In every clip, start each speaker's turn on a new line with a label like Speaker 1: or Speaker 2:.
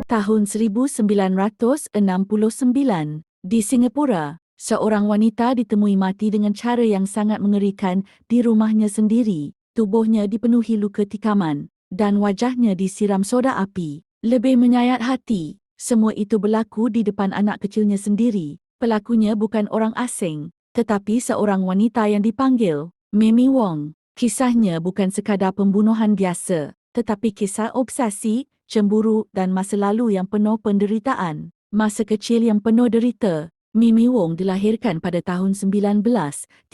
Speaker 1: Tahun 1969, di Singapura, seorang wanita ditemui mati dengan cara yang sangat mengerikan di rumahnya sendiri. Tubuhnya dipenuhi luka tikaman dan wajahnya disiram soda api. Lebih menyayat hati, semua itu berlaku di depan anak kecilnya sendiri. Pelakunya bukan orang asing, tetapi seorang wanita yang dipanggil Mimi Wong. Kisahnya bukan sekadar pembunuhan biasa, tetapi kisah obsesi, cemburu dan masa lalu yang penuh penderitaan. Masa kecil yang penuh derita. Mimi Wong dilahirkan pada tahun 1939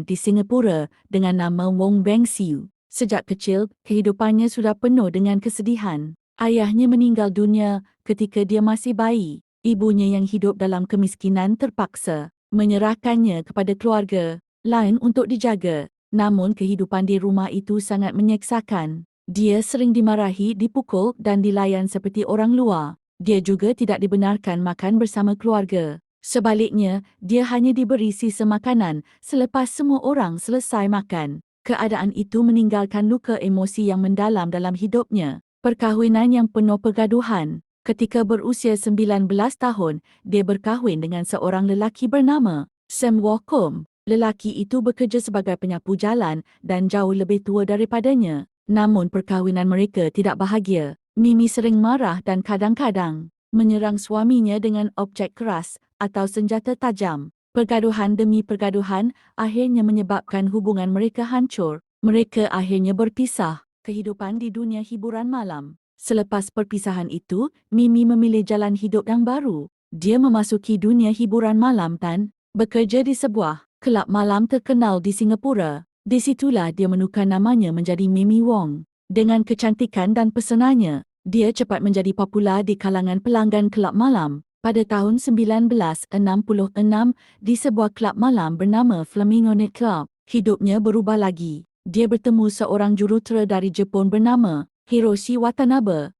Speaker 1: di Singapura dengan nama Wong Beng Siu. Sejak kecil, kehidupannya sudah penuh dengan kesedihan. Ayahnya meninggal dunia ketika dia masih bayi. Ibunya yang hidup dalam kemiskinan terpaksa menyerahkannya kepada keluarga lain untuk dijaga. Namun kehidupan di rumah itu sangat menyeksakan. Dia sering dimarahi, dipukul dan dilayan seperti orang luar. Dia juga tidak dibenarkan makan bersama keluarga. Sebaliknya, dia hanya diberi sisa makanan selepas semua orang selesai makan. Keadaan itu meninggalkan luka emosi yang mendalam dalam hidupnya. Perkahwinan yang penuh pergaduhan. Ketika berusia 19 tahun, dia berkahwin dengan seorang lelaki bernama Sam Wakum. Lelaki itu bekerja sebagai penyapu jalan dan jauh lebih tua daripadanya. Namun perkahwinan mereka tidak bahagia. Mimi sering marah dan kadang-kadang menyerang suaminya dengan objek keras atau senjata tajam. Pergaduhan demi pergaduhan akhirnya menyebabkan hubungan mereka hancur. Mereka akhirnya berpisah. Kehidupan di dunia hiburan malam. Selepas perpisahan itu, Mimi memilih jalan hidup yang baru. Dia memasuki dunia hiburan malam dan bekerja di sebuah kelab malam terkenal di Singapura. Di situlah dia menukar namanya menjadi Mimi Wong. Dengan kecantikan dan pesonanya, dia cepat menjadi popular di kalangan pelanggan kelab malam. Pada tahun 1966, di sebuah kelab malam bernama Flamingo Night Club, hidupnya berubah lagi. Dia bertemu seorang jurutera dari Jepun bernama Hiroshi Watanabe.